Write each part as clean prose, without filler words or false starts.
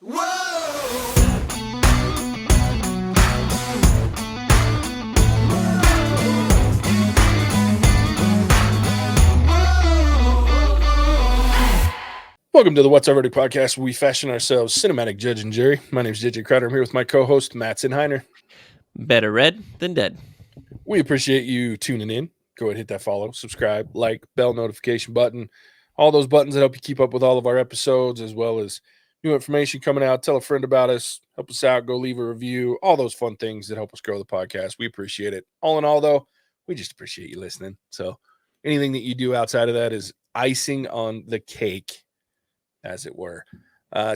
Whoa! Welcome to the What's Our Verdict podcast, where we fashion ourselves cinematic judge and jury. My name is JJ Crowder. I'm here with my co-host, Mattson Heiner. Better read than dead. We appreciate you tuning in. Go ahead and hit that follow, subscribe, like, bell notification button. All those buttons that help you keep up with all of our episodes, as well as new information coming out. Tell a friend about us. Help us out. Go leave a review. All those fun things that help us grow the podcast. We appreciate it. All in all, though, we just appreciate you listening. So anything that you do outside of that is icing on the cake, as it were.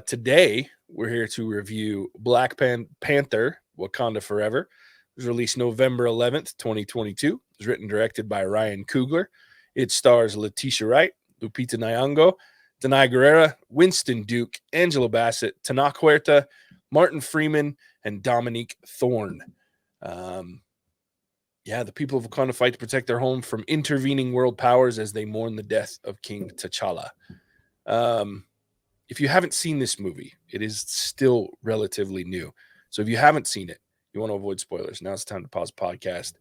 Today, we're here to review Black Panther, Wakanda Forever. It was released November 11th, 2022. It was written and directed by Ryan Coogler. It stars Letitia Wright, Lupita Nyong'o, Danai Gurira, Winston Duke, Angela Bassett, Tana Huerta, Martin Freeman, and Dominique Thorne. The people of Wakanda fight to protect their home from intervening world powers as they mourn the death of King T'Challa. If you haven't seen this movie, it is still relatively new. So if you haven't seen it, you want to avoid spoilers, now's the time to pause the podcast,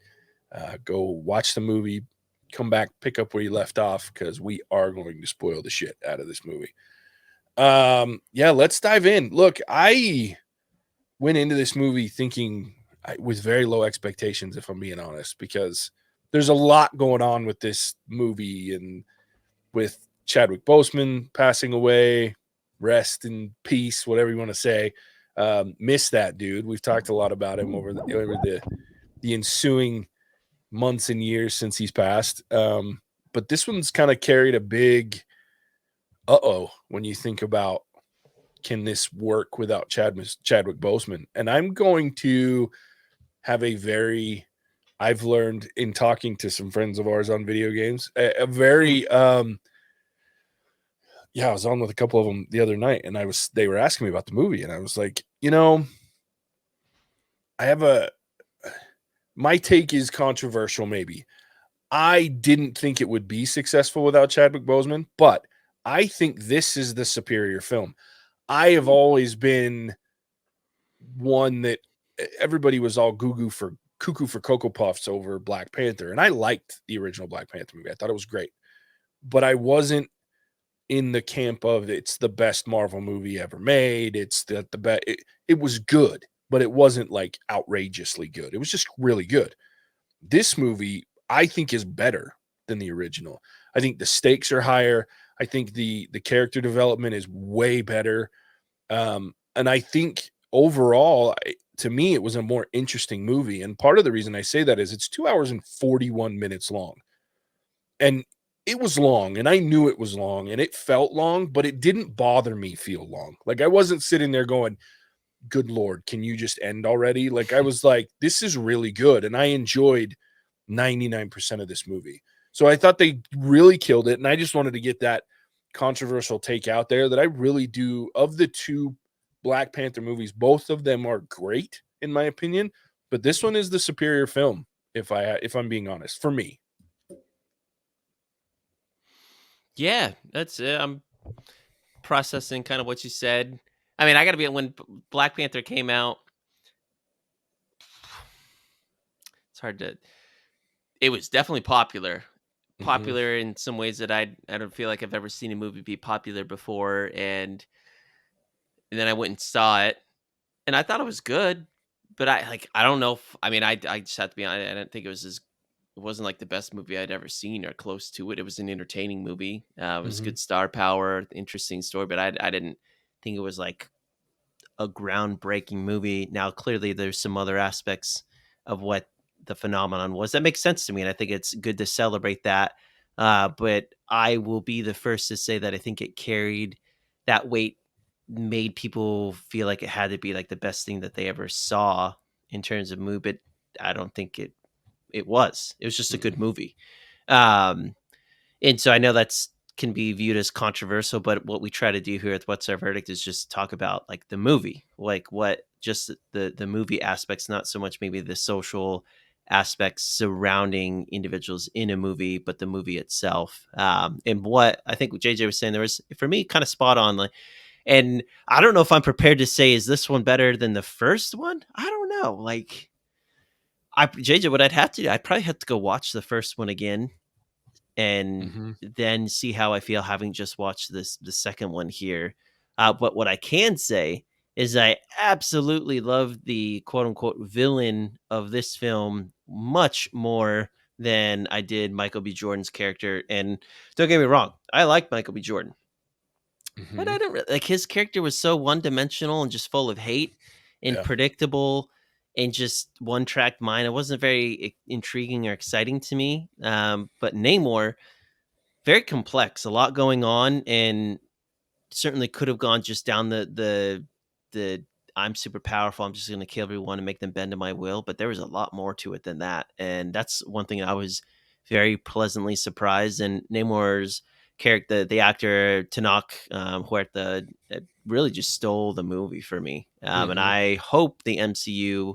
go watch the movie, come back, pick up where you left off, because we are going to spoil the shit out of this movie. Let's dive in. Look, I went into this movie thinking with very low expectations, if I'm being honest, because there's a lot going on with this movie, and with Chadwick Boseman passing away, rest in peace, whatever you want to say. Miss that dude. We've talked a lot about him over the ensuing months and years since he's passed. But this one's kind of carried a big when you think about, can this work without Chadwick Boseman? And I'm going to have I've learned in talking to some friends of ours on video games, a very I was on with a couple of them the other night, and they were asking me about the movie, and I was like, my take is controversial, maybe. I didn't think it would be successful without Chadwick Boseman, but I think this is the superior film. I have always been one that everybody was all cuckoo for Cocoa Puffs over Black Panther, and I liked the original Black Panther movie. I thought it was great, but I wasn't in the camp of it's the best Marvel movie ever made. It's the best. It was good, but it wasn't like outrageously good. It was just really good. This movie, I think, is better than the original. I think the stakes are higher. I think the character development is way better. And I think overall, to me, it was a more interesting movie. And part of the reason I say that is it's 2 hours and 41 minutes long. And it was long, and I knew it was long, and it felt long, but it didn't bother me feel long. Like, I wasn't sitting there going, good Lord, can you just end already? Like, I was like, this is really good, and I enjoyed 99% of this movie. So I thought they really killed it, and I just wanted to get that controversial take out there that I really do. Of the two Black Panther movies, both of them are great, in my opinion, but this one is the superior film, if I'm being honest, for me. Yeah, that's it. I'm processing kind of what you said. I mean, I got to be when Black Panther came out. It's hard to. It was definitely popular. Popular in some ways that I don't feel like I've ever seen a movie be popular before, and then I went and saw it, and I thought it was good, but I don't know. I just have to be honest. I didn't think it wasn't like the best movie I'd ever seen or close to it. It was an entertaining movie. It was good star power, interesting story, but I didn't think it was like a groundbreaking movie. Now, clearly there's some other aspects of what the phenomenon was that makes sense to me, and I think it's good to celebrate that. But I will be the first to say that I think it carried that weight, made people feel like it had to be like the best thing that they ever saw in terms of movie, but I don't think it was just a good movie. And so I know that's can be viewed as controversial, but what we try to do here at What's Our Verdict is just talk about like the movie, like what just the movie aspects, not so much maybe the social aspects surrounding individuals in a movie, but the movie itself. And what I think what JJ was saying, there was, for me, kind of spot on. Like, And I don't know if I'm prepared to say, is this one better than the first one? I don't know. Like, JJ, what I'd probably have to go watch the first one again and Mm-hmm. then see how I feel having just watched the second one here. But what I can say is I absolutely love the quote unquote villain of this film much more than I did Michael B. Jordan's character. And don't get me wrong, I like Michael B. Jordan, but Mm-hmm. I don't like his character was so one dimensional and just full of hate and Yeah. predictable and just one track mind. It wasn't very intriguing or exciting to me. But Namor, very complex, a lot going on, and certainly could have gone just down the I'm super powerful, I'm just going to kill everyone and make them bend to my will. But there was a lot more to it than that, and that's one thing I was very pleasantly surprised. And Namor's character, the actor Tanakh Huerta, really just stole the movie for me. And Mm-hmm. I hope the MCU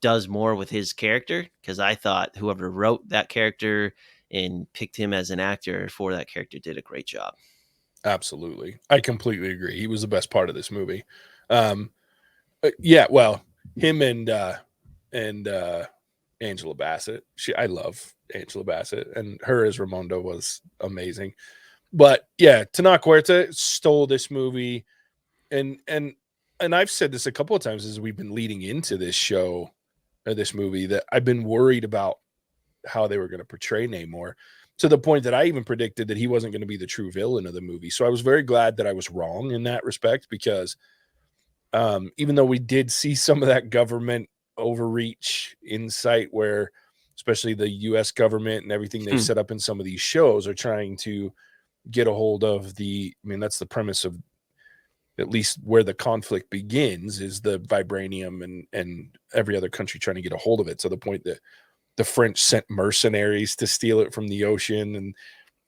does more with his character, because I thought whoever wrote that character and picked him as an actor for that character did a great job. Absolutely. I completely agree. He was the best part of this movie. Um, yeah, well, him and Angela Bassett. I love Angela Bassett, and her as Ramonda was amazing. But yeah, Tanakh Huerta stole this movie, and and and I've said this a couple of times as we've been leading into this show or this movie, that I've been worried about how they were going to portray Namor, to the point that I even predicted that he wasn't going to be the true villain of the movie. So I was very glad that I was wrong in that respect, because even though we did see some of that government overreach insight, where especially the US government and everything they've set up in some of these shows are trying to get a hold of I mean, that's the premise of at least where the conflict begins, is the vibranium, and every other country trying to get a hold of it, to the point that the French sent mercenaries to steal it from the ocean. And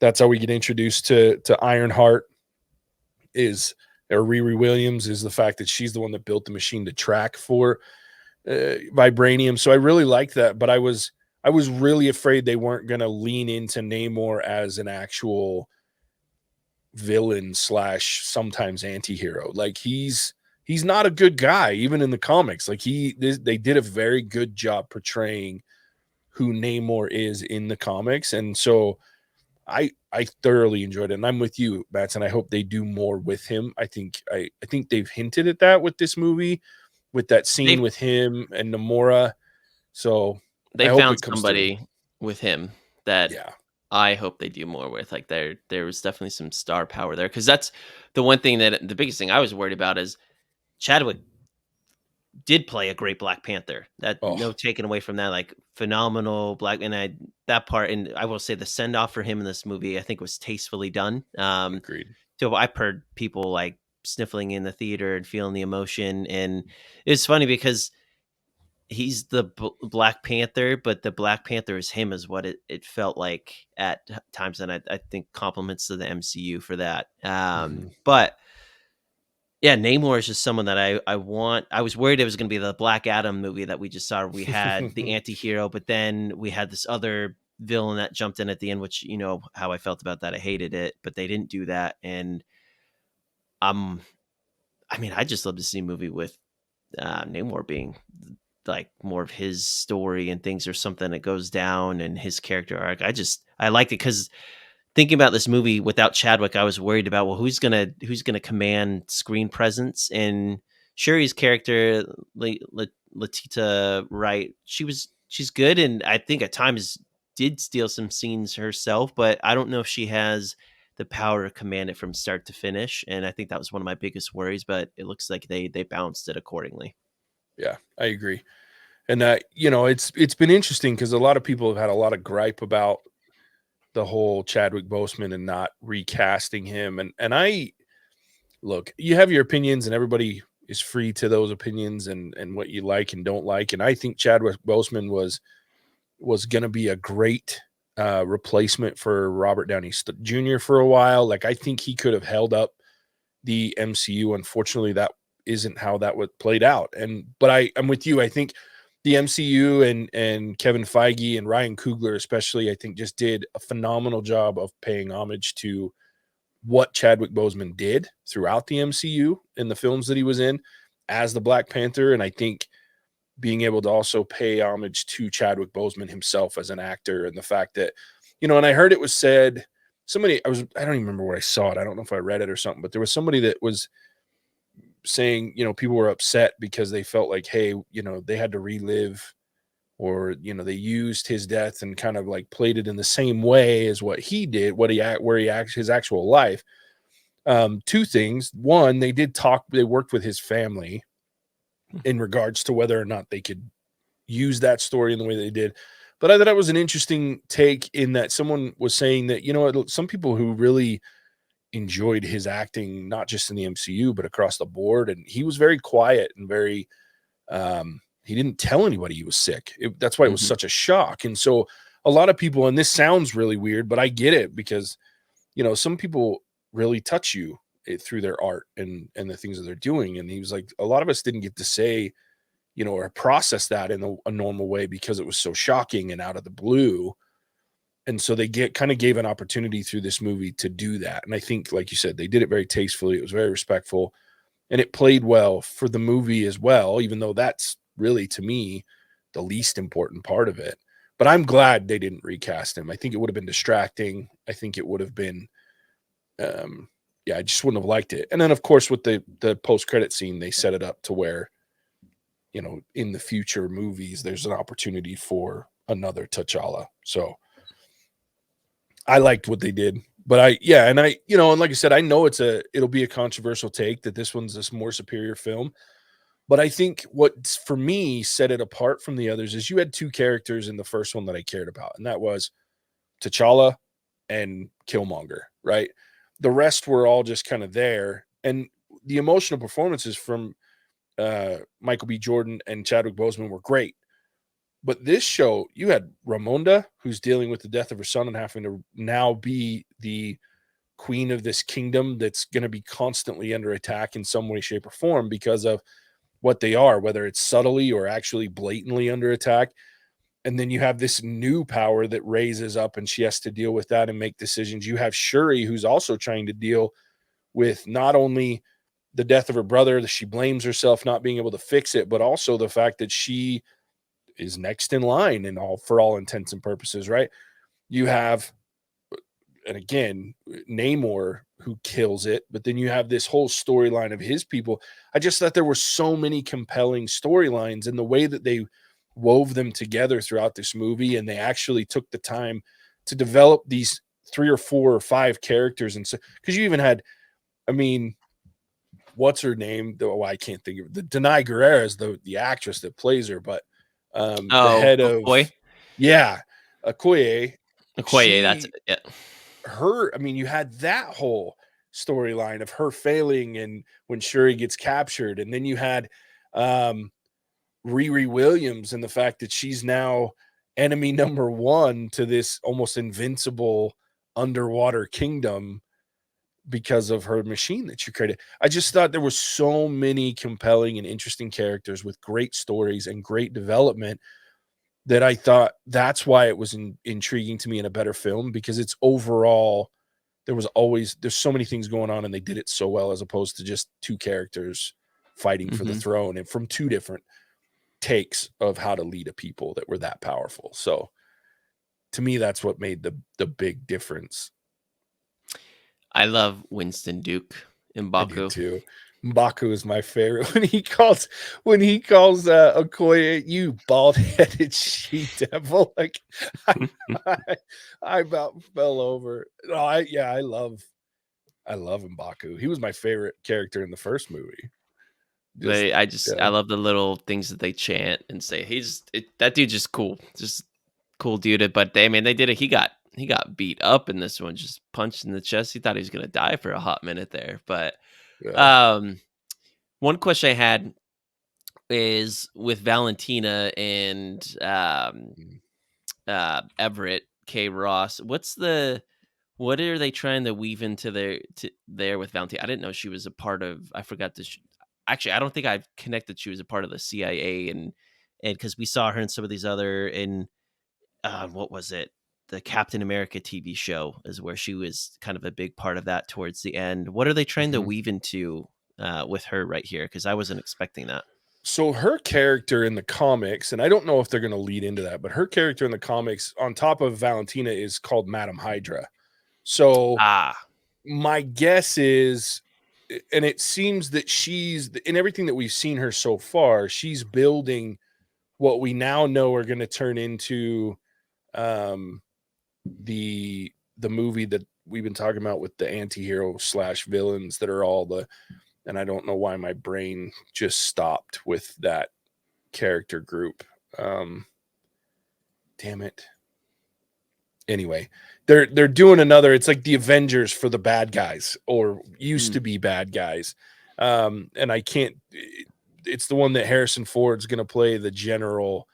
that's how we get introduced to Ironheart, is or Riri Williams, is the fact that she's the one that built the machine to track for vibranium. So I really liked that, but I was really afraid they weren't going to lean into Namor as an actual villain slash sometimes anti-hero. Like he's not a good guy even in the comics. Like they did a very good job portraying who Namor is in the comics. And so I thoroughly enjoyed it. And I'm with you, Mattson. I hope they do more with him. I think they've hinted at that with this movie, with that scene They with him and Namora. So I they hope found it comes through. somebody with him that Yeah. I hope they do more with. Like there was definitely some star power there, because that's the one thing that the biggest thing I was worried about is Chadwick did play a great Black Panther. That no Oh, taken away from that, like phenomenal Black, and I that part, and I will say the send off for him in this movie I think was tastefully done. agreed. So I've heard people like sniffling in the theater and feeling the emotion, and it's funny because he's the Black Panther, but the Black Panther is him, is what it felt like at times, and I think compliments to the MCU for that. Mm-hmm. But yeah, Namor is just someone that I want. I was worried it was going to be the Black Adam movie that we just saw. We had the anti-hero, but then we had this other villain that jumped in at the end, which you know how I felt about that. I hated it, but they didn't do that, and um, I mean, I just love to see a movie with Namor being like more of his story and things, or something that goes down and his character arc. I liked it because thinking about this movie without Chadwick, I was worried about, well, who's gonna command screen presence. And Shuri's character, Latita Wright, she's good, and I think at times did steal some scenes herself, but I don't know if she has the power to command it from start to finish. And I think that was one of my biggest worries, but it looks like they balanced it accordingly. Yeah, I agree. And it's been interesting because a lot of people have had a lot of gripe about the whole Chadwick Boseman and not recasting him. And I look, you have your opinions, and everybody is free to those opinions and what you like and don't like. And I think Chadwick Boseman was going to be a great replacement for Robert Downey Jr. for a while. Like I think he could have held up the MCU. Unfortunately, that isn't how that would played out. But I'm with you. I think the MCU and Kevin Feige and Ryan Coogler especially, I think just did a phenomenal job of paying homage to what Chadwick Boseman did throughout the MCU in the films that he was in as the Black Panther. And I think being able to also pay homage to Chadwick Boseman himself as an actor, and the fact that, and I heard it was said, I don't even remember where I saw it. I don't know if I read it or something, but there was somebody that was saying, people were upset because they felt like, hey, they had to relive, or they used his death and kind of like played it in the same way as what he did, his actual life. Two things. One, they worked with his family in regards to whether or not they could use that story in the way they did. But I thought it was an interesting take, in that someone was saying that, some people who really enjoyed his acting, not just in the MCU, but across the board. And he was very quiet and very, he didn't tell anybody he was sick. That's why it was Mm-hmm. such a shock. And so a lot of people, and this sounds really weird, but I get it, because, some people really touch you through their art and the things that they're doing. And he was like, a lot of us didn't get to say, or process that in a normal way, because it was so shocking and out of the blue. And so they kind of gave an opportunity through this movie to do that. And I think, like you said, they did it very tastefully. It was very respectful, and it played well for the movie as well, even though that's really, to me, the least important part of it. But I'm glad they didn't recast him. I think it would have been distracting. I think it would have been, I just wouldn't have liked it. And then, of course, with the post-credit scene, they set it up to where, in the future movies, there's an opportunity for another T'Challa. So I liked what they did. But and like I said, I know it'll be a controversial take that this one's this more superior film. But I think what, for me, set it apart from the others is you had two characters in the first one that I cared about, and that was T'Challa and Killmonger, right? The rest were all just kind of there. And the emotional performances from Michael B. Jordan and Chadwick Boseman were great. But this show, you had Ramonda, who's dealing with the death of her son and having to now be the queen of this kingdom that's going to be constantly under attack in some way, shape, or form because of what they are, whether it's subtly or actually blatantly under attack. And then you have this new power that raises up, and she has to deal with that and make decisions. You have Shuri, who's also trying to deal with not only the death of her brother, that she blames herself not being able to fix it, but also the fact that she is next in line for all intents and purposes, right? You have, and again, Namor, who kills it, but then you have this whole storyline of his people. I just thought there were so many compelling storylines, and the way that they wove them together throughout this movie, and they actually took the time to develop these 3 or 4 or 5 characters. And so, because you even had, I mean, what's her name? I can't think of it. The Denai Guerrera is the actress that plays her, but the Oh, head of, Okoye. yeah, Okoye, Okoye, that's it. you had that whole storyline of her failing, and when Shuri gets captured, and then you had Riri Williams, and the fact that she's now enemy number one to this almost invincible underwater kingdom because of her machine that she created. I just thought there were so many compelling and interesting characters with great stories and great development, that I thought that's why it was intriguing to me in a better film, because it's overall, there's so many things going on, and they did it so well, as opposed to just two characters fighting for the Mm-hmm. throne, and from two different takes of how to lead a people that were that powerful. So to me, that's what made the big difference. I love Winston Duke in I do Baku. too. Mbaku is my favorite when he calls Okoye, you bald headed she devil. Like I, I, I about fell over. No, I love Mbaku. He was my favorite character in the first movie. Just I yeah, love the little things that they chant and say. That dude's just cool, just cool dude. But they did it. He got beat up in this one, just punched in the chest. He thought he was gonna die for a hot minute there. But yeah. um, one question I had is with Valentina and Mm. Everett K. Ross. What are they trying to weave into there with Valentina? I didn't know she was a part of. I forgot to. Actually, I don't think I've connected. She was a part of the CIA, and because we saw her in some of these other in what was it? the Captain America TV show is where she was kind of a big part of that towards the end. What are they trying to Mhm. weave into with her right here? Because I wasn't expecting that. So her character in the comics, and I don't know if they're going to lead into that, but her character in the comics, on top of Valentina, is called Madam Hydra. So Ah, my guess is, and it seems that she's in everything that we've seen her so far, she's building what we now know are going to turn into um, the movie that we've been talking about with the anti-hero slash villains that are all the, and I don't know why my brain just stopped with that character group. Um, damn it. Anyway, they're doing another. It's like the Avengers for the bad guys, or used to be bad guys. And I can't. It's the one that Harrison Ford's going to play the general,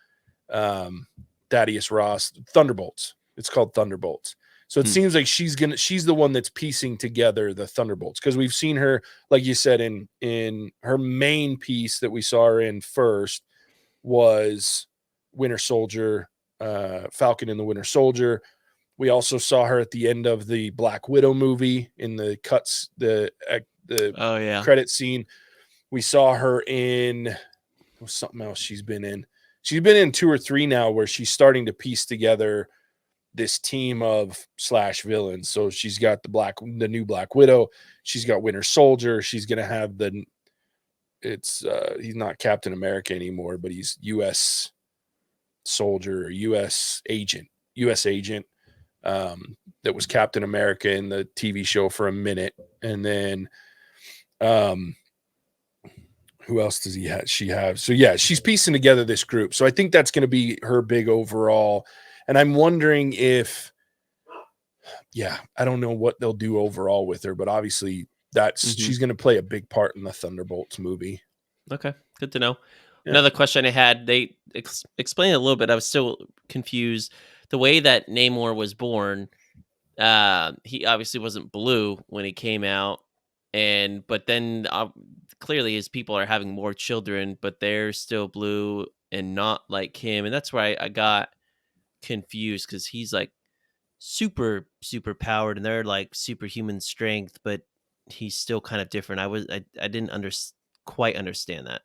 Thaddeus Ross. Thunderbolts. It's called Thunderbolts. So it Hmm. seems like she's the one that's piecing together the Thunderbolts, because we've seen her, like you said, in her main piece that we saw her in first was Winter Soldier, Falcon and the Winter Soldier. We also saw her at the end of the Black Widow movie in the cuts, the Oh yeah. credit scene. We saw her in something else she's been in. She's been in 2 or 3 now where she's starting to piece together this team of slash villains. So she's got the new Black Widow. She's got Winter Soldier. She's gonna have he's not Captain America anymore, but he's U.S. soldier or U.S. agent. That was Captain America in the TV show for a minute, and then um, who else does she have? So yeah, she's piecing together this group. So I think that's going to be her big overall, and I'm wondering if, yeah, I don't know what they'll do overall with her, but obviously Hmm. she's going to play a big part in the Thunderbolts movie. Okay, good to know. Yeah. Another question I had, they explained it a little bit. I was still confused. The way that Namor was born, he obviously wasn't blue when he came out, but then clearly his people are having more children, but they're still blue and not like him, and that's why I got confused because he's like super powered and they're like superhuman strength, but he's still kind of different. I didn't quite understand that.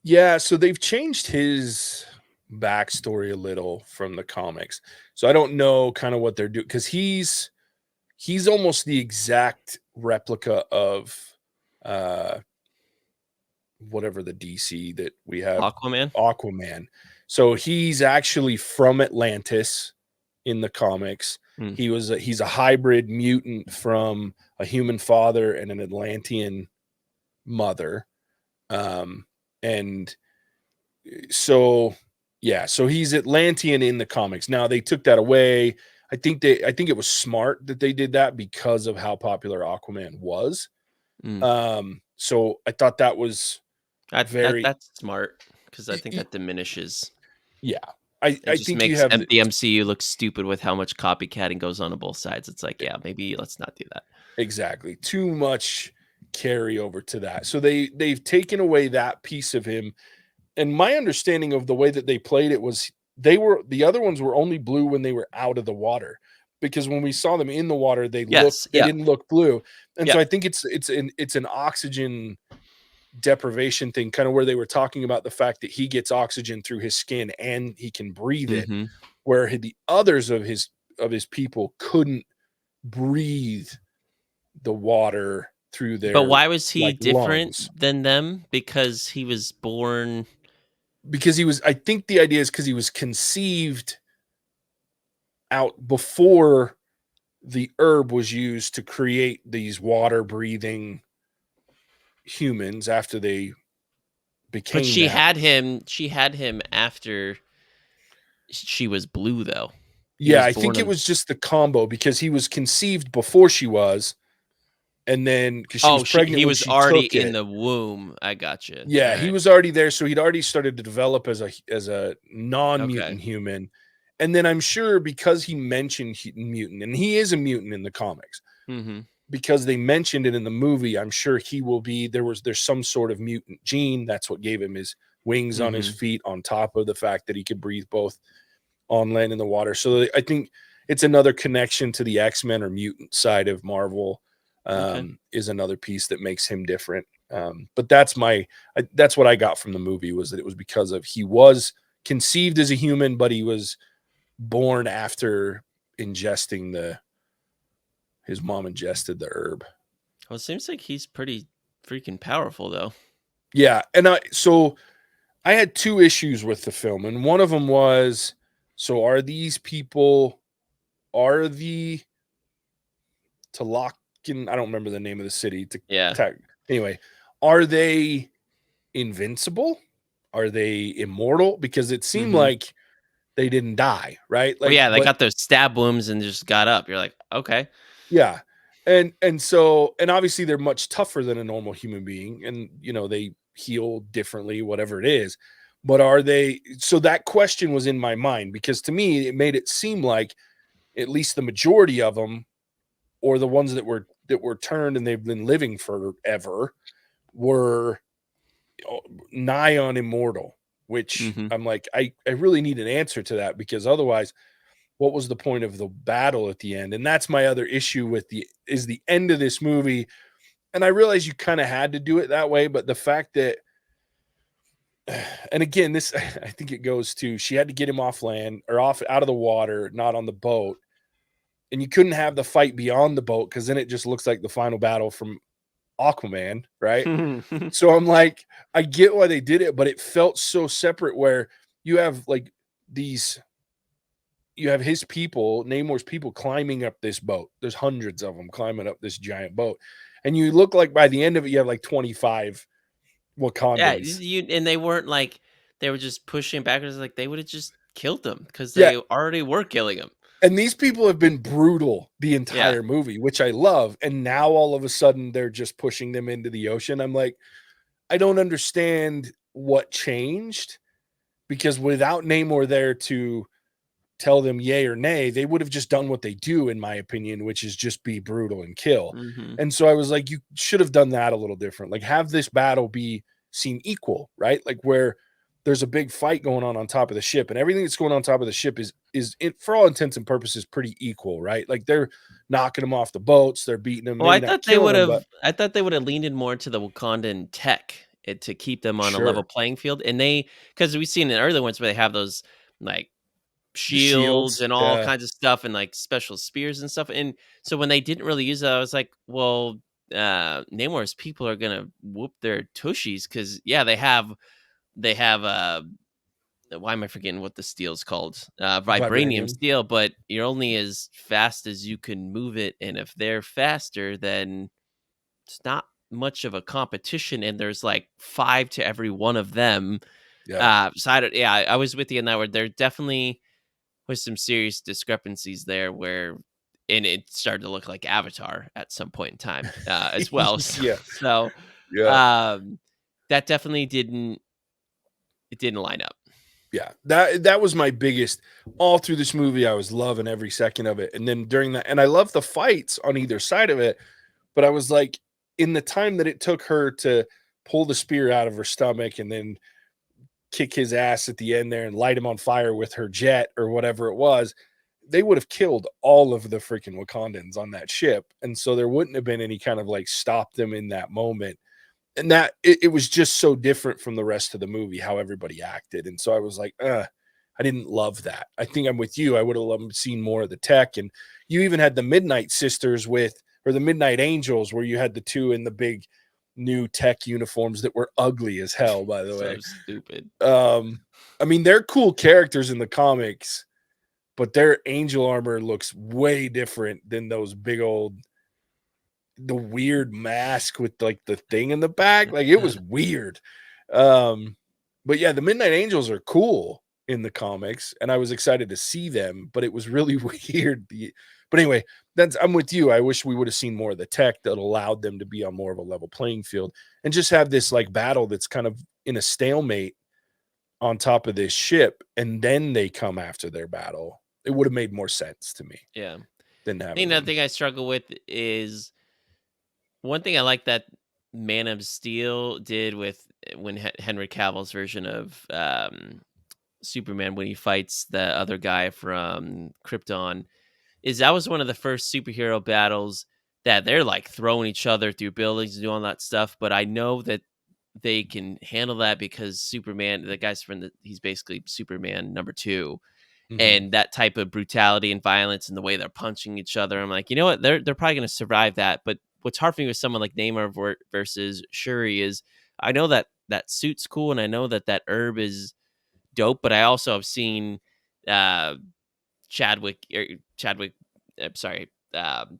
Yeah, so they've changed his backstory a little from the comics. So I don't know kind of what they're doing, because he's almost the exact replica of uh whatever the DC that we have, Aquaman. Aquaman. So he's actually from Atlantis in the comics. Hmm. He's a hybrid mutant from a human father and an Atlantean mother. And so yeah, so he's Atlantean in the comics. Now they took that away. I think it was smart that they did that because of how popular Aquaman was. Hmm. So I thought that was very That's smart because I think that diminishes. yeah. It I just think you makes have the MCU look stupid with how much copycatting goes on both sides. It's like, yeah, maybe let's not do that. exactly too much carryover to that. So they've taken away that piece of him. And my understanding of the way that they played it was the other ones were only blue when they were out of the water, because when we saw them in the water Yes. they Yeah. didn't look blue. And Yeah. so I think it's an oxygen deprivation thing, kind of where they were talking about the fact that he gets oxygen through his skin and he can breathe it, Hmm. where the others of his people couldn't breathe the water through But their why was he like different lungs. than them? Because he was born. Because I think the idea is because he was conceived out before the herb was used to create these water breathing humans after they But became she that. had him. She had him after she was blue, though. He Yeah, was I think born it on. was just the combo, because he was conceived before she was, and then because she was Oh, pregnant he when was she already took in it. the womb. I gotcha. All Yeah, he right. was already there, so he'd already started to develop as a Okay. non-mutant human. And then I'm sure because he mentioned mutant, and he is a mutant in the comics, Mm-hmm. because they mentioned it in the movie, I'm sure he will be. There's some sort of mutant gene. That's what gave him his wings on his Mm-hmm. feet, on top of the fact that he could breathe both on land in the water. So I think it's another connection to the X-Men or mutant side of Marvel, Okay. is another piece that makes him different. But that's what I got from the movie, was that it was because of he was conceived as a human, but he was born after ingesting the his mom ingested the herb. Well, it seems like he's pretty freaking powerful, though. Yeah, and I had two issues with the film, and one of them was, so are these people, are the Talakan, I don't remember the name of the city. Yeah. Anyway, are they invincible? Are they immortal? Because it seemed Mhm. like they didn't die, right? Well, Like, yeah, they but got those stab wounds and just got up. You're like, "Okay." yeah. And obviously they're much tougher than a normal human being, and they heal differently, whatever it is. But are they, so that question was in my mind, because to me it made it seem like at least the majority of them, or the ones that were turned and they've been living forever, were nigh on immortal, which Mhm. I'm like, I really need an answer to that, because otherwise, what was the point of the battle at the end? And that's my other issue with the end of this movie. And I realize you kind of had to do it that way, but the fact that, and again, this, I think it goes to, she had to get him off land, or off out of the water, not on the boat. And you couldn't have the fight beyond the boat, because then it just looks like the final battle from Aquaman, right? So I'm like, I get why they did it, but it felt so separate, where you have like these, you have his people, Namor's people, climbing up this boat. There's hundreds of them climbing up this giant boat. And you look like by the end of it, you have like 25 Yeah, Wakandans. you and they weren't like they were just pushing backwards, like, they would've just killed them because Yeah. they already were killing them. And these people have been brutal the Yeah. entire movie, which I love. And now all of a sudden they're just pushing them into the ocean. I'm like, I don't understand what changed, because without Namor there to tell them yay or nay, they would have just done what they do, in my opinion, which is just be brutal and kill. Mhm. And so I was like, you should have done that a little different. Like, have this battle be seen equal, right? Like, where there's a big fight going on top of the ship, and everything that's going on top of the ship is for all intents and purposes pretty equal, right? Like, they're knocking them off the boats, they're beating them, Well, maybe not killing them, but I thought they would've leaned in more to the Wakandan tech, to keep them on a level sure, playing field, and because we've seen in earlier ones where they have those, like, the shields shields, and all yeah, kinds of stuff and, like, special spears and stuff, and so when they didn't really use that, I was like, "Well, Namor's people are gonna whoop their tushies because yeah, they have, why am I forgetting what the steel's called? Vibranium vibranium, steel, but you're only as fast as you can move it, and if they're faster, then it's not much of a competition, and there's, like, 5 to every one of them. yeah. So I don't yeah, I was with you on that where there definitely was some serious discrepancies there where and it started to look like Avatar at some point in time, as well. Yeah, So, yeah. um, that definitely didn't line up. Yeah, that was my biggest, all through this movie. I was loving every second of it. And then during that, and I love the fights on either side of it, but I was like, in the time that it took her to pull the spear out of her stomach and then kick his ass at the end there and light him on fire with her jet or whatever it was, they would have killed all of the freaking Wakandans on that ship. And so there wouldn't have been any kind of like stop them in that moment. And that it was just so different from the rest of the movie, how everybody acted. And so I was like, I didn't love that. I think I'm with you. I would have loved seen more of the tech. And you even had the Midnight Sisters or the Midnight Angels, where you had the two in the big new tech uniforms that were ugly as hell, by the way. So stupid. I mean, they're cool characters in the comics, but their angel armor looks way different than those big old, the weird mask with like the thing in the back. Like, it was weird. Um, but yeah, the Midnight Angels are cool in the comics, and I was excited to see them, but it was really weird. But anyway, I'm with you. I wish we would have seen more of the tech that allowed them to be on more of a level playing field and just have this like battle that's kind of in a stalemate on top of this ship, and then they come after their battle. It would have made more sense to me Yeah. than I think having another them. thing I struggle with is one thing I like that Man of Steel did with when Henry Cavill's version of Superman when he fights the other guy from Krypton is that was one of the first superhero battles that they're like throwing each other through buildings and doing all that stuff. But I know that they can handle that because Superman, the guy's from he's basically Superman #2, Mhm. and that type of brutality and violence and the way they're punching each other. I'm like, you know what? They're probably going to survive that. But what's hard for me with someone like Neymar versus Shuri is I know that that suit's cool and I know that that herb is dope, but I also have seen uh, Chadwick, sorry,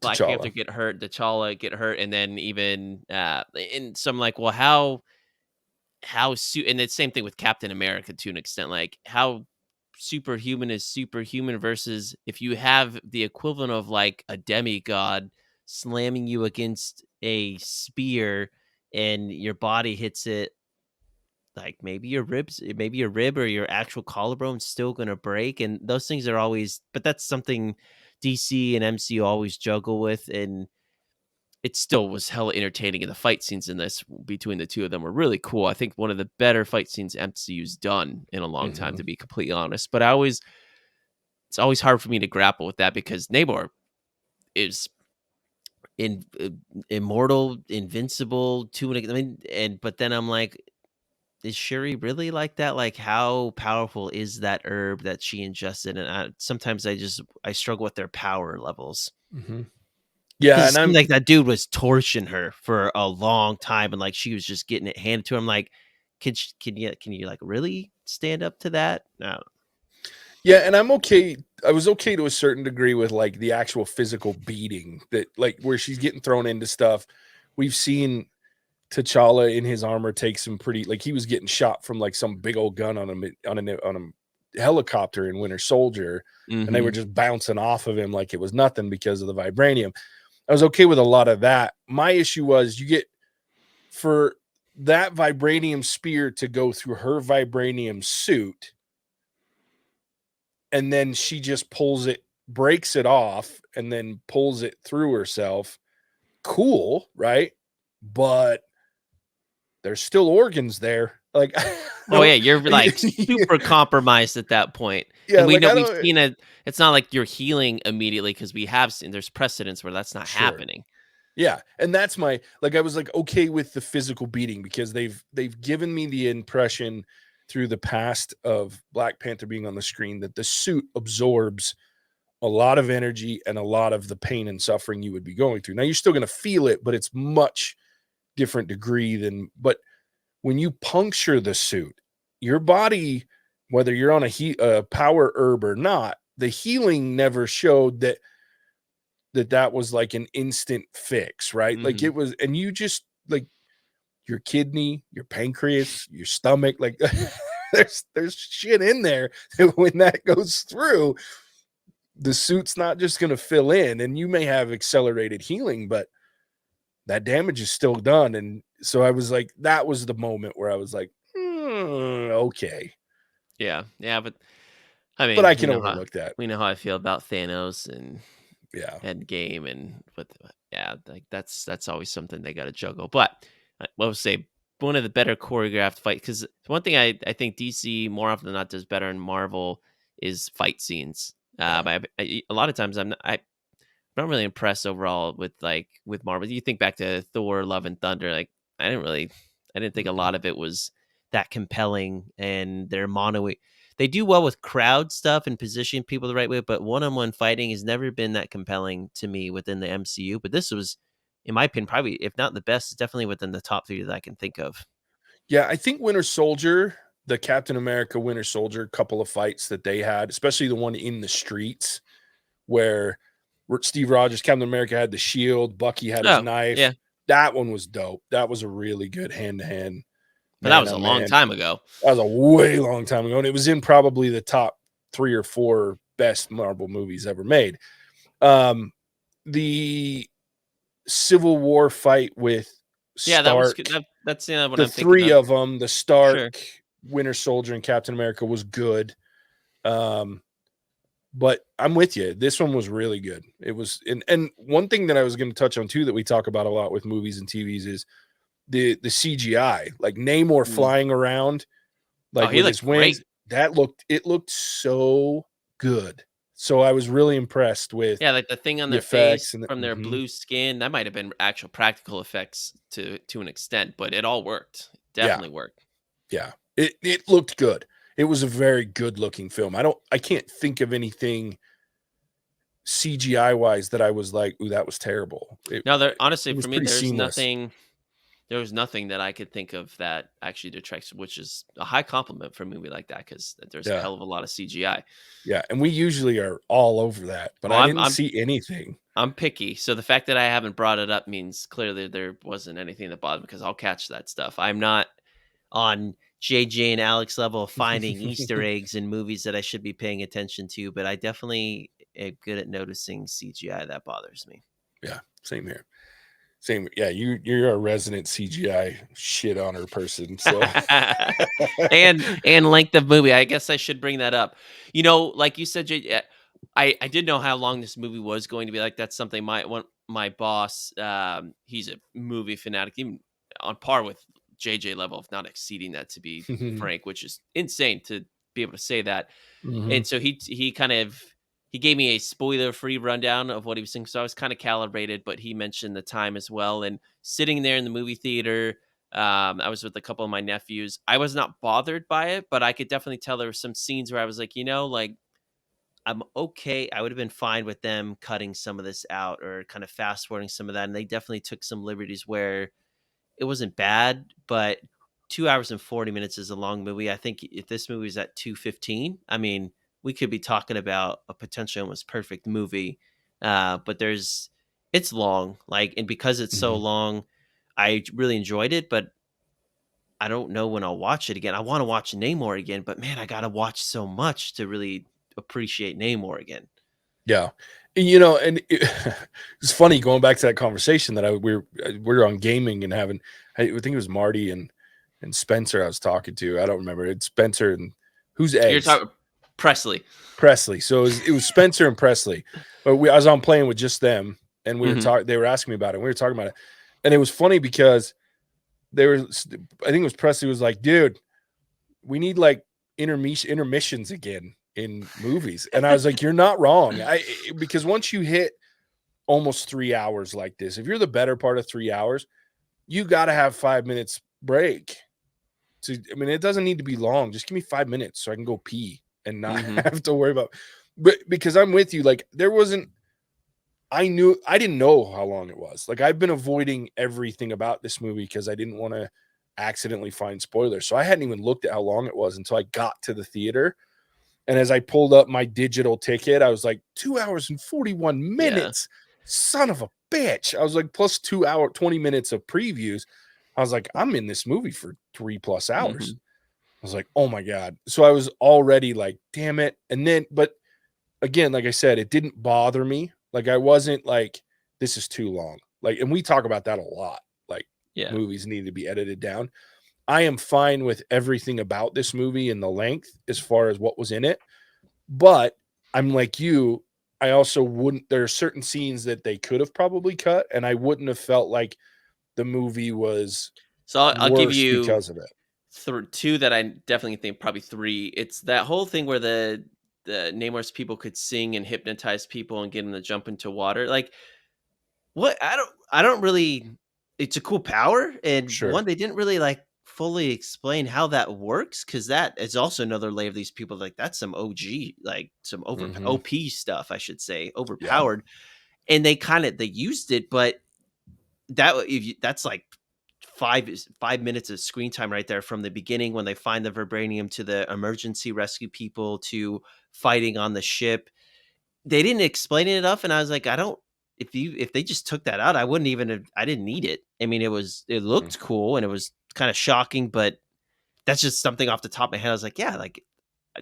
Black Panther T'Challa. get hurt, T'Challa get hurt, and then even and so I'm like, well, how and it's same thing with Captain America to an extent, like how superhuman is superhuman versus if you have the equivalent of like a demigod slamming you against a spear and your body hits it like maybe your rib or your actual collarbone's still gonna break, and those things are always. But that's something DC and MCU always juggle with, and it still was hella entertaining. And the fight scenes in this between the two of them were really cool. I think one of the better fight scenes MCU's done in a long time, Mhm. to be completely honest. But it's always hard for me to grapple with that because Namor is in immortal, invincible to an. I mean, and but then I'm like, is Shuri really like that? Like, how powerful is that herb that she ingested? And sometimes I struggle with their power levels Mhm. because Yeah, it and seemed I'm like that dude was torching her for a long time, and like she was just getting it handed to her. I'm like, can you like really stand up to that? No. yeah, and I'm okay. I was okay to a certain degree with like the actual physical beating that like where she's getting thrown into stuff. We've seen T'Challa in his armor take some pretty like he was getting shot from like some big old gun on a helicopter in Winter Soldier, and they were Mm-hmm. just bouncing off of him like it was nothing because of the vibranium. I was okay with a lot of that. My issue was you get for that vibranium spear to go through her vibranium suit, and then she just pulls it, breaks it off, and then pulls it through herself. Cool, right? But there's still organs there. Like, Oh no, yeah, you're like super compromised at that point. yeah, And we like know I we've don't. seen it. It's not like you're healing immediately because we have seen there's precedents where that's not Sure. happening. Yeah, and that's my like I was like okay with the physical beating because they've given me the impression through the past of Black Panther being on the screen that the suit absorbs a lot of energy and a lot of the pain and suffering you would be going through. Now you're still going to feel it, but it's much different degree than but when you puncture the suit, your body, whether you're on a power herb or not, the healing never showed that was like an instant fix, right? Like Mm-hmm. it was, and you just like your kidney, your pancreas, your stomach, like there's shit in there that when that goes through, the suit's not just going to fill in, and you may have accelerated healing, but that damage is still done. And so I was like, that was the moment where I was like, okay, Yeah, yeah, but I but mean, I can overlook that. we know how I feel about Thanos and Yeah, Endgame and with yeah, like that's always something they got to juggle. But I will say one of the better choreographed fight because one thing I think DC more often than not does better in Marvel is fight scenes. yeah. A lot of times I'm not really impressed overall with with Marvel. You think back to Thor: Love and Thunder, like I didn't think a Mm-mm. lot of it was that compelling, and their mono. They do well with crowd stuff and position people the right way, but one-on-one fighting has never been that compelling to me within the MCU. But this was, in my opinion, probably if not the best, it's definitely within the top three that I can think of. Yeah, I think Winter Soldier, the Captain America Winter Soldier couple of fights that they had, especially the one in the streets where Steve Rogers, Captain America had the shield, Bucky had his Oh yeah, knife. That one was dope. That was a really good hand to hand, but that man. was Oh a long man, time ago. that was a way long time ago, and it was in probably the top 3 or 4 best Marvel movies ever made. The Civil War fight with Yeah, that was good. Stark, That's what the I'm thinking three of. of them, the Sure. Stark, Winter Soldier, and Captain America was good. Um, but I'm with you. This one was really good. It was, and one thing that I was going to touch on too that we talk about a lot with movies and TVs is the CGI, like Namor Mm. flying around, Oh, like he with his looked wings. great. it looked so good. So I was really impressed with Yeah, like the thing on the their effects face and from their blue skin, that might have been actual practical effects to an extent, but it all worked. yeah, Definitely worked. yeah. It looked good. It was a very good looking film. I can't think of anything CGI wise that I was like, ooh, that was terrible. Now, there honestly, It was for me, pretty seamless. there was nothing that I could think of that actually detracts, which is a high compliment for a movie like that because there's a Yeah. hell of a lot of CGI. Yeah. And we usually are all over that, but Oh, I didn't see anything. I'm picky, so the fact that I haven't brought it up means clearly there wasn't anything that bothered me because I'll catch that stuff. I'm not on JJ and Alex level of finding Easter eggs in movies that I should be paying attention to, but I definitely am good at noticing CGI that bothers me. Yeah. Same here. Same. Yeah. You're a resident CGI shit on her person. So And length of movie. I guess I should bring that up. You know, like you said, I did know how long this movie was going to be. Like that's something my boss, he's a movie fanatic, even on par with JJ level, if not exceeding that, to be frank, which is insane to be able to say that. Mhm. And so he kind of he gave me a spoiler free rundown of what he was saying. So I was kind of calibrated, but he mentioned the time as well. And sitting there in the movie theater, I was with a couple of my nephews. I was not bothered by it, but I could definitely tell there were some scenes where I was like, like I'm okay. I would have been fine with them cutting some of this out or kind of fast forwarding some of that. And they definitely took some liberties where it wasn't bad, but 2 hours and 40 minutes is a long movie. I think if this movie is at 2:15, I mean, we could be talking about a potentially almost perfect movie. But it's long, like, and because it's so Mhm. long, I really enjoyed it, but I don't know when I'll watch it again. I want to watch Namor again, but man, I got to watch so much to really appreciate Namor again. Yeah. And it's funny going back to that conversation that we were on gaming and having. I think it was Marty and Spencer I was talking to. I don't remember. It's Spencer and who's You're eggs talking Presley. Presley. So it was Spencer and Presley. But I was on playing with just them, and we were Hmm. talking. They were asking me about it. And we were talking about it, and it was funny because they were. I think it was Presley was like, dude, we need like intermissions again in movies. And I was like, you're not wrong. Because once you hit almost 3 hours like this, if you're the better part of 3 hours, you got to have 5 minutes break. So, I mean, it doesn't need to be long. Just give me 5 minutes so I can go pee and not Hmm. have to worry about. But because I'm with you, like there wasn't. I didn't know how long it was. Like I've been avoiding everything about this movie because I didn't want to accidentally find spoilers. So I hadn't even looked at how long it was until I got to the theater. And as I pulled up my digital ticket, I was like, 2 hours and 41 Yeah. minutes. Son of a bitch. I was like, plus 2 hour, 20 minutes of previews. I was like, I'm in this movie for 3+ hours. Hmm. I was like, oh my God. So I was already like, damn it. And then, but again, like I said, it didn't bother me. Like I wasn't like, this is too long. Like, and we talk about that a lot. Like Yeah. movies need to be edited down. I am fine with everything about this movie and the length as far as what was in it. But I'm like you, I also wouldn't, there are certain scenes that they could have probably cut, and I wouldn't have felt like the movie was So I'll give worse you because of it. two that I definitely think, probably three. It's that whole thing where the Namor's people could sing and hypnotize people and get them to jump into water. Like what? I don't really. It's a cool power, and Sure. one they didn't really like fully explain how that works because that is also another layer of these people. Like that's some OG, like some over Hmm. OP stuff, I should say, Yeah. overpowered. And they used it, but that's like 5 minutes of screen time right there from the beginning when they find the vibranium to the emergency rescue people to fighting on the ship. They didn't explain it enough, and I was like, I don't. If they just took that out, I wouldn't even have. I didn't need it. I mean, it looked cool and it was kind of shocking, but that's just something off the top of my head. I was like, yeah, like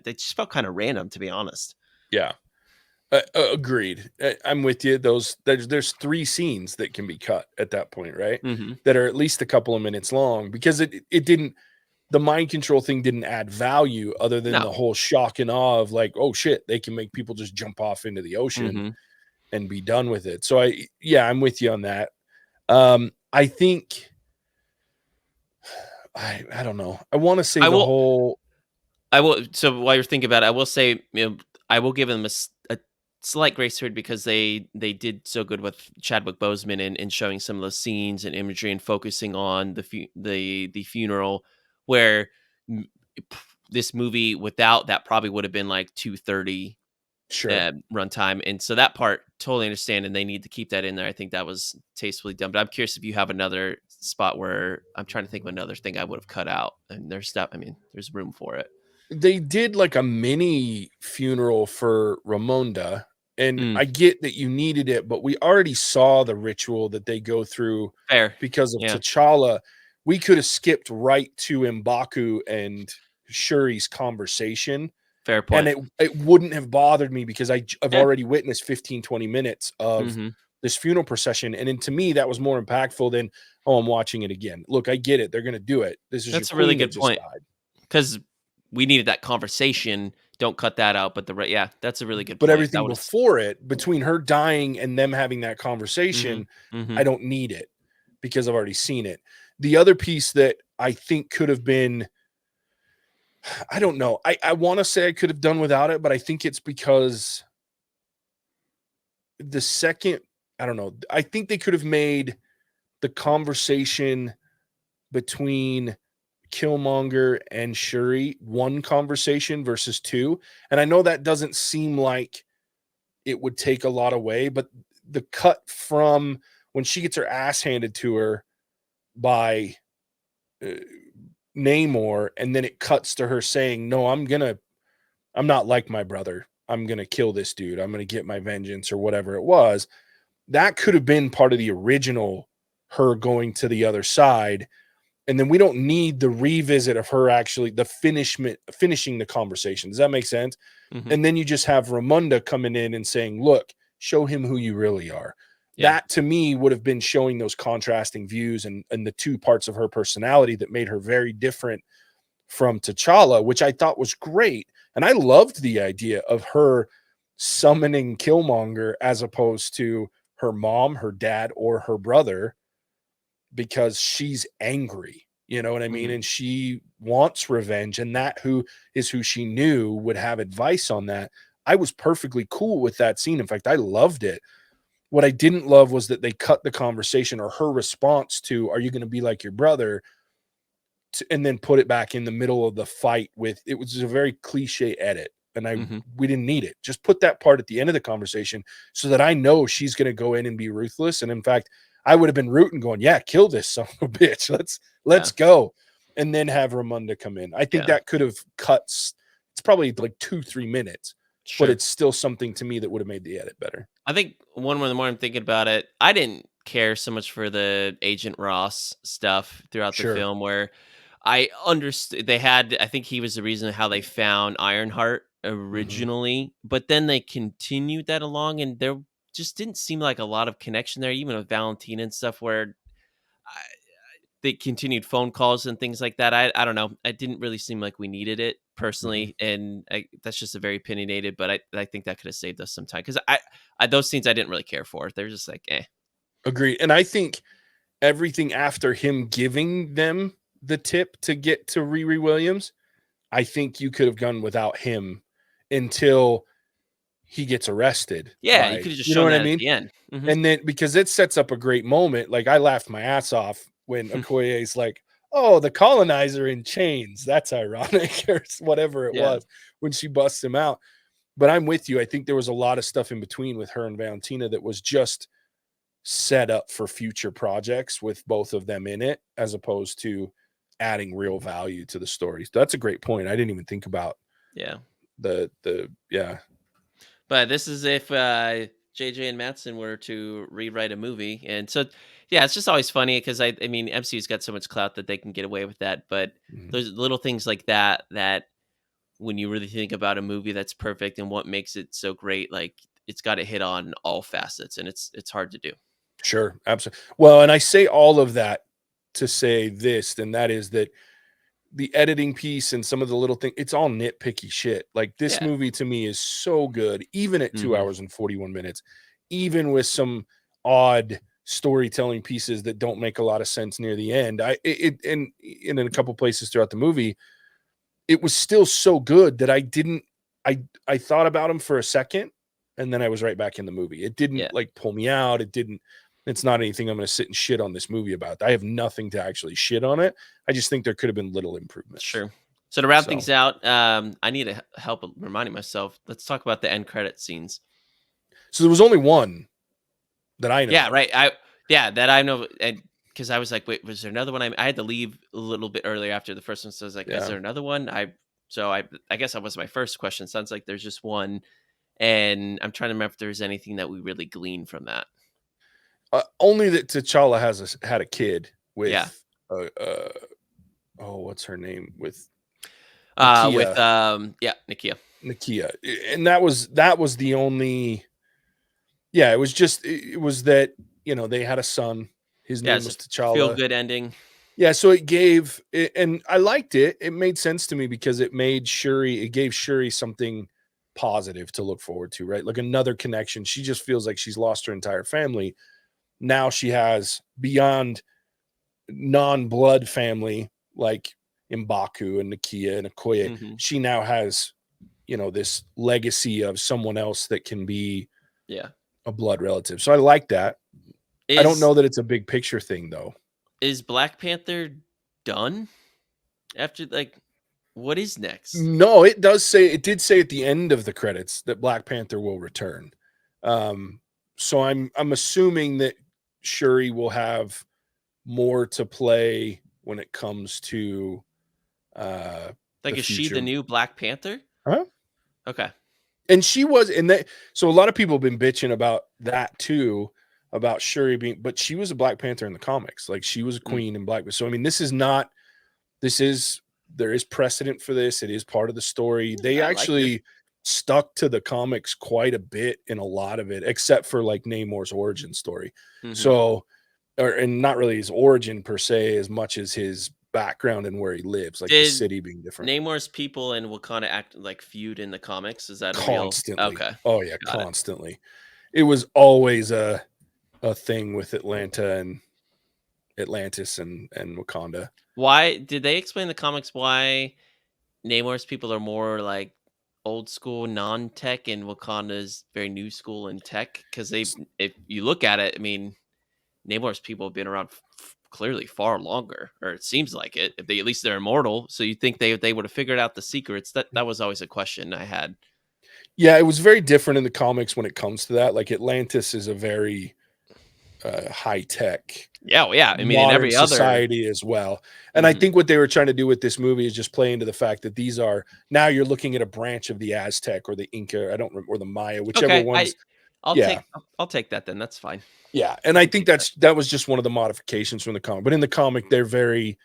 they just felt kind of random, to be honest. Yeah. Agreed. I'm with you. There's three scenes that can be cut at that point, right? Hmm. That are at least a couple of minutes long because it didn't the mind control thing didn't add value other than the No. whole shock and awe of like, oh shit, they can make people just jump off into the ocean Hmm. and be done with it. So I'm with you on that. I think I don't know. I want to say I the will. whole I will. So while you're thinking about it, I will say, I will give them a slight grace period because they did so good with Chadwick Boseman and showing some of those scenes and imagery and focusing on the funeral, where m- this movie without that probably would have been like 2:30 Sure. runtime, and so that part totally understand, and they need to keep that in there. I think that was tastefully done. But I'm curious if you have another spot where I'm trying to think of another thing I would have cut out, and there's stuff. I mean, there's room for it. They did like a mini funeral for Ramonda, and Mm, I get that you needed it, but we already saw the ritual that they go through fair. because of Yeah, T'Challa. We could have skipped right to M'Baku and Shuri's conversation, fair and point. it wouldn't have bothered me because I've Yeah. already witnessed 15, 20 minutes of Mhm. this funeral procession, and then to me, that was more impactful than, "Oh, I'm watching it again." Look, I get it, they're gonna do it. This is your That's a really queen that good just point died. because we needed that conversation. Don't cut that out, but yeah, that's a really good But point. That everything would before it, between her dying and them having that Mhm. conversation, I Mhm. don't need it because I've already seen it. The other piece that I think could have been, I don't know. I want to say I could have done without it, but I think it's because the second, I don't know. I think they could have made the conversation between Killmonger and Shuri one conversation versus two. And I know that doesn't seem like it would take a lot away, but the cut from when she gets her ass handed to her by uh, Namor, and then it cuts to her saying, "No, I'm not like my brother. I'm gonna kill this dude. I'm gonna get my vengeance," or whatever it was. That could have been part of the original her going to the other side, and then we don't need the revisit of her actually the finishing the conversation. Does that make sense? Mhm. And then you just have Ramunda coming in and saying, "Look, show him who you really are." Yeah. That to me would have been showing those contrasting views and the two parts of her personality that made her very different from T'Challa, which I thought was great. And I loved the idea of her summoning Killmonger as opposed to her mom, her dad, or her brother because she's angry. You know what I mean? Mhm. And she wants revenge, and that who is who she knew would have advice on that. I was perfectly cool with that scene. In fact, I loved it. What I didn't love was that they cut the conversation or her response to, "Are you going to be like your brother?" And then put it back in the middle of the fight with it was a very cliche edit. And Mhm. we didn't need it. Just put that part at the end of the conversation so that I know she's going to go in and be ruthless. And in fact, I would have been rooting, going, "Yeah, kill this son of a bitch. Let's Yeah. go," and then have Ramunda come in. I think Yeah. that could have cut. It's probably like 2-3 minutes, but Sure. it's still something to me that would have made the edit better. I think one more the more I'm thinking about it, I didn't care so much for the Agent Ross stuff throughout the Sure. film where I understood they had I think he was the reason how they found Ironheart Hmm. originally, but then they continued that along and there just didn't seem like a lot of connection there, even with Valentina and stuff where I, they continued phone calls and things like that. I don't know. It didn't really seem like we needed it Hmm. personally, and that's just a very opinionated. But I think that could have saved us some time because I those scenes I didn't really care for. They're just like eh. Agreed. And I think everything after him giving them the tip to get to Riri Williams, I think you could have gone without him until he gets arrested Yeah, you by, could have just you know shown what I that at mean? the end. Hmm. And then because it sets up a great moment, like I laughed my ass off when Okoye's like, "Oh, the colonizer in chains. That's ironic," or whatever it Yeah, was when she busts him out. But I'm with you. I think there was a lot of stuff in between with her and Valentina that was just set up for future projects with both of them in it, as opposed to adding real value to the stories. That's a great point. I didn't even think about yeah. the yeah. But this is if JJ and Mattson were to rewrite a movie, and so yeah, it's just always funny because I mean MCU's got so much clout that they can get away with that, but Mhm. there's little things like that when you really think about a movie that's perfect and what makes it so great, like it's got to hit on all facets, and it's hard to do. Sure, absolutely. Well, and I say all of that to say this, and that is that the editing piece and some of the little things, it's all nitpicky shit. Like this Yeah. movie to me is so good, even at two Hmm. hours and 41 minutes, even with some odd storytelling pieces that don't make a lot of sense near the end. And in a couple places throughout the movie, it was still so good that I thought about him for a second, and then I was right back in the movie. It didn't Yeah, like pull me out. It's not anything I'm going to sit and shit on this movie about. I have nothing to actually shit on it. I just think there could have been little improvements. sure. So to wrap So, things out, I need to help reminding myself. Let's talk about the end credit scenes. so there was only one that I know Yeah, of. right. That I know, and because I was like, wait, was there another one? I had to leave a little bit earlier after the first one, so I was like, is Yeah. there another one? I guess that was my first question. Sounds like there's just one, and I'm trying to remember if there's anything that we really gleaned from that. Only that T'Challa had a kid Yeah, with oh, what's her name, with Nakia. Nikia. Nakia, and that was the only. Yeah, it was that they had a son. His Yeah, name it's a was feel T'Challa. good ending. Yeah, so and I liked it. It made sense to me because it gave Shuri something positive to look forward to, right? Like another connection. She just feels like she's lost her entire family. Now she has beyond non-blood family like M'Baku and Nakia and Okoye. Hmm. She now has, this legacy of someone else that can be Yeah, a blood relative. So I like that. I don't is know that it's a big picture thing though. is Black Panther done after like what is next? No, it did say at the end of the credits that Black Panther will return. Um, so I'm assuming that Shuri will have more to play when it comes to Like, the is she the future. new Black Panther? Huh? Okay, And she was in that. So a lot of people have been bitching about that too, about Shuri being, but she was a Black Panther in the comics. Like she was a mm, queen in Black. So I mean, this is there is precedent for this. It is part of the story. They I like it. actually stuck to the comics quite a bit in a lot of it, except for like Namor's origin story. Hmm. So, and not really his origin per se, as much as his background and where he lives, like the Did city being different. Namor's people and Wakanda act like feud in the comics? Is that a real? Constantly. Okay, Oh yeah, got it. constantly. It was always a thing with Atlanta and Atlantis and Wakanda. Why did they explain the comics? Why Namor's people are more like old school, non-tech, and Wakanda's very new school and tech? Because if you look at it, I mean, Namor's people have been around clearly far longer, or it seems like it. If they at least they're immortal, so you think they would have figured out the secrets. That was always a question I had. Yeah, it was very different in the comics when it comes to that. Like Atlantis is a very high tech, Yeah, well, yeah. I mean, in modern every other. society as well. And I Mhm. think what they were trying to do with this movie is just play into the fact that these are now you're looking at a branch of the Aztec or the Inca, or the Maya, whichever Okay, ones. I'll Yeah, take I'll take that then. That's fine. yeah. And I I can think take that. that was just one of the modifications from the comic. But in the comic, they're very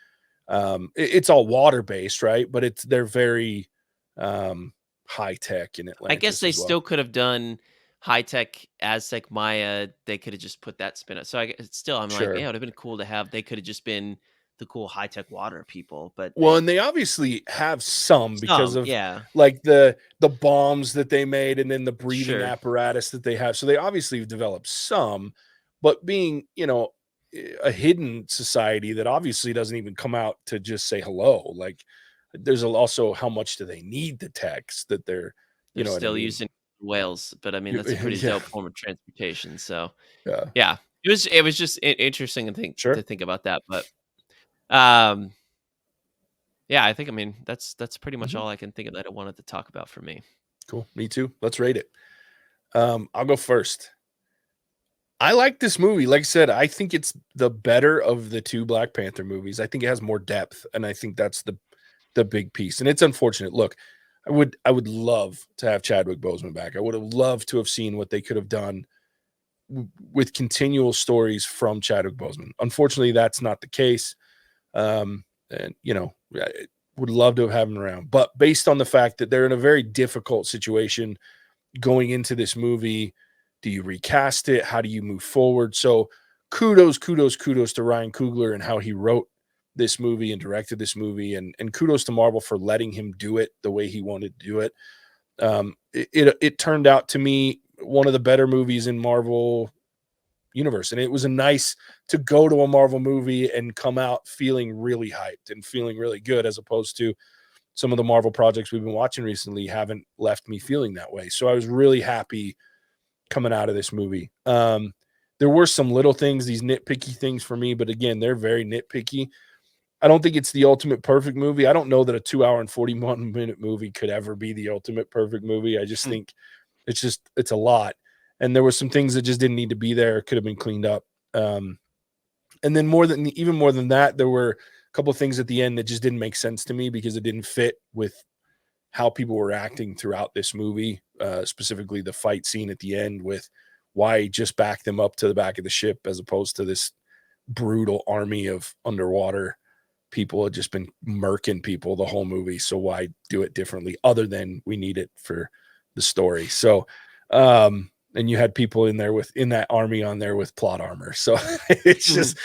it's all water based, right? But they're very um high tech in I guess Atlantis they as well. still could have done high tech Aztec Maya. They could have just put that spin on. So still, I'm like, man, Sure. it would have been cool to have. They could have just been the cool high tech water people, but Well, and they obviously have some because of yeah, like the bombs that they made and then the breathing sure. apparatus that they have. So they obviously have developed some, but being, a hidden society that obviously doesn't even come out to just say hello. Like there's also how much do they need the text that they're, you They're know what I still mean? using whales, but I mean that's a pretty Yeah. dope form of transportation. So Yeah. yeah, it was just interesting to Sure. think about that. But um, yeah, I mean that's pretty much Mhm. all I can think of that I wanted to talk about for me. Cool. Me too. Let's rate it. I'll go first. I like this movie. Like I said, I think it's the better of the two Black Panther movies. I think it has more depth, and I think that's the big piece. And it's unfortunate. Look, I would love to have Chadwick Boseman back. I would have loved to have seen what they could have done with continual stories from Chadwick Boseman. Unfortunately, that's not the case. And I would love to have him around. But based on the fact that they're in a very difficult situation going into this movie, do you recast it? How do you move forward? So kudos to Ryan Coogler and how he wrote this movie and directed this movie, and kudos to Marvel for letting him do it the way he wanted to do it. It turned out to me one of the better movies in Marvel universe, and it was a nice to go to a Marvel movie and come out feeling really hyped and feeling really good, as opposed to some of the Marvel projects we've been watching recently haven't left me feeling that way. So I was really happy coming out of this movie. There were some little things, these nitpicky things for me, but again, they're very nitpicky. I don't think it's the ultimate perfect movie. I don't know that a 2 hour and 41-minute movie could ever be the ultimate perfect movie. I just think it's a lot. And there were some things that just didn't need to be there, could have been cleaned up. And then even more than that, there were a couple of things at the end that just didn't make sense to me because it didn't fit with how people were acting throughout this movie, specifically the fight scene at the end with why just back them up to the back of the ship as opposed to this brutal army of underwater people had just been murking people the whole movie. So why do it differently other than we need it for the story? So, and you had people in that army on there with plot armor. So it's just,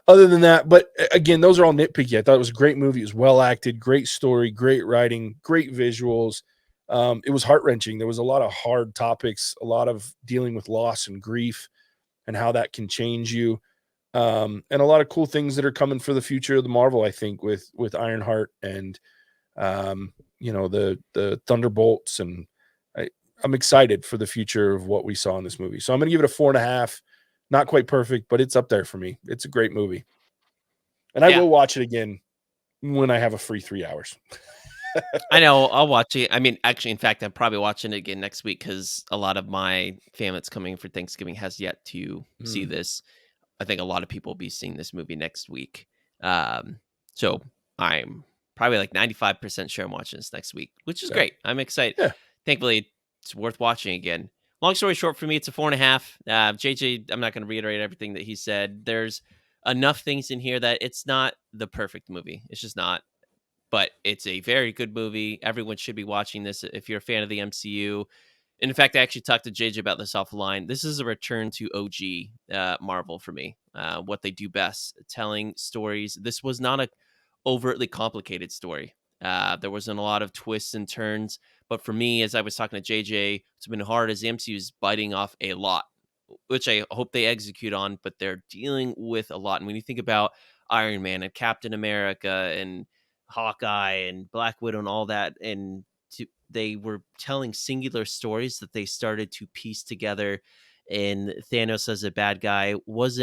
other than that, but again, those are all nitpicky. I thought it was a great movie. It was well acted, great story, great writing, great visuals. It was heart wrenching. There was a lot of hard topics, a lot of dealing with loss and grief and how that can change you. And a lot of cool things that are coming for the future of the Marvel, I think, with Ironheart and, the Thunderbolts. And I'm excited for the future of what we saw in this movie. So I'm going to give it a 4.5. Not quite perfect, but it's up there for me. It's a great movie. And I will watch it again when I have a free 3 hours. I know. I'll watch it. I mean, actually, in fact, I'm probably watching it again next week because a lot of my family that's coming for Thanksgiving has yet to see this. I think a lot of people will be seeing this movie next week. So I'm probably like 95% sure I'm watching this next week, which is great. I'm excited. Yeah. Thankfully, it's worth watching again. Long story short, for me, it's a 4.5. JJ, I'm not going to reiterate everything that he said. There's enough things in here that it's not the perfect movie. It's just not. But it's a very good movie. Everyone should be watching this if you're a fan of the MCU. And in fact, I actually talked to JJ about this offline. This is a return to OG Marvel for me. What they do best, telling stories. This was not a overtly complicated story. There wasn't a lot of twists and turns. But for me, as I was talking to JJ, it's been hard as the MCU is biting off a lot, which I hope they execute on. But they're dealing with a lot. And when you think about Iron Man and Captain America and Hawkeye and Black Widow and all that, and they were telling singular stories that they started to piece together. And Thanos as a bad guy was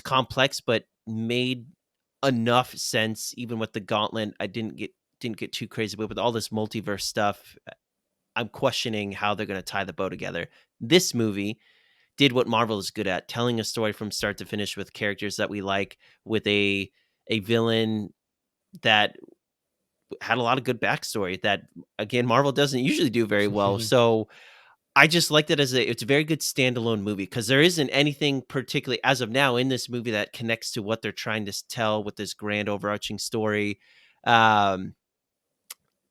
complex, but made enough sense. Even with the Gauntlet, I didn't get too crazy, but with all this multiverse stuff, I'm questioning how they're going to tie the bow together. This movie did what Marvel is good at, telling a story from start to finish with characters that we like, with a villain that had a lot of good backstory that, again, Marvel doesn't usually do very well. So I just liked it it's a very good standalone movie because there isn't anything particularly as of now in this movie that connects to what they're trying to tell with this grand overarching story. And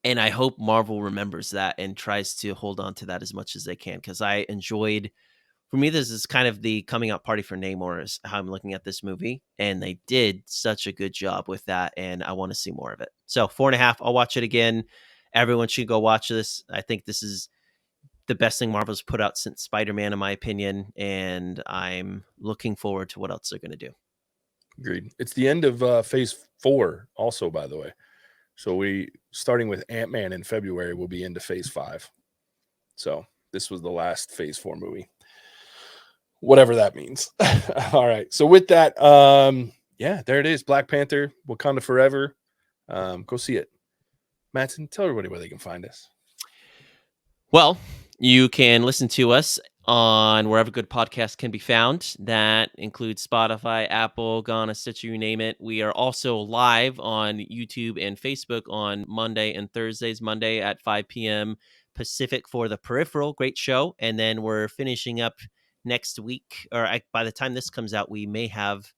I hope Marvel remembers that and tries to hold on to that as much as they can, because I enjoyed. For me, this is kind of the coming out party for Namor is how I'm looking at this movie. And they did such a good job with that. And I want to see more of it. So 4.5, I'll watch it again. Everyone should go watch this. I think this is the best thing Marvel's put out since Spider-Man, in my opinion. And I'm looking forward to what else they're going to do. Agreed. It's the end of phase 4 also, by the way. So we, starting with Ant-Man in February, we'll be into phase 5. So this was the last phase 4 movie. Whatever that means. All right. So with that, there it is. Black Panther, Wakanda Forever. Go see it. Mattson, tell everybody where they can find us. Well, you can listen to us on wherever good podcasts can be found. That includes Spotify, Apple, Ghana, Stitcher, you name it. We are also live on YouTube and Facebook on Monday and Thursdays. Monday at 5 p.m. Pacific for The Peripheral. Great show. And then we're finishing up next week, by the time this comes out, we may have.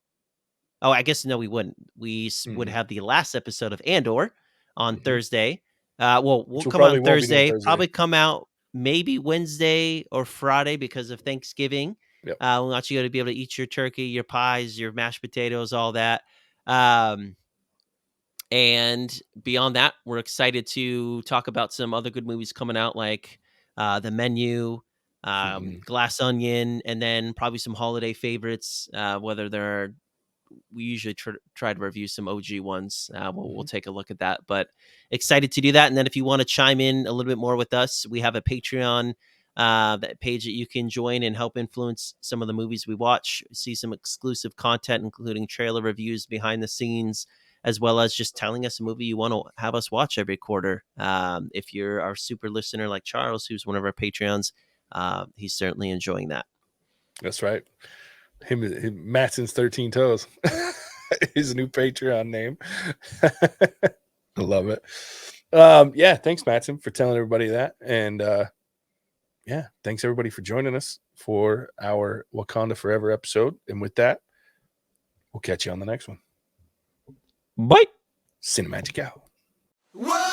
Oh, I guess no, we wouldn't. We would have the last episode of Andor on Thursday. We'll come out on Thursday. Probably come out maybe Wednesday or Friday because of Thanksgiving. Yep. We want you to be able to eat your turkey, your pies, your mashed potatoes, all that. And beyond that, we're excited to talk about some other good movies coming out, like The Menu, Glass Onion, and then probably some holiday favorites, whether they're we usually try to review some OG ones. We'll take a look at that, but excited to do that. And then if you want to chime in a little bit more with us, we have a Patreon that page that you can join and help influence some of the movies we watch, see some exclusive content, including trailer reviews, behind the scenes, as well as just telling us a movie you want to have us watch every quarter. If you're our super listener like Charles, who's one of our Patreons, he's certainly enjoying that. That's right. Him Mattson's 13 Toes. His new Patreon name. I love it. Yeah, thanks, Mattson, for telling everybody that. And yeah, thanks everybody for joining us for our Wakanda Forever episode. And with that, we'll catch you on the next one. Bye. Cinemagic out. Whoa!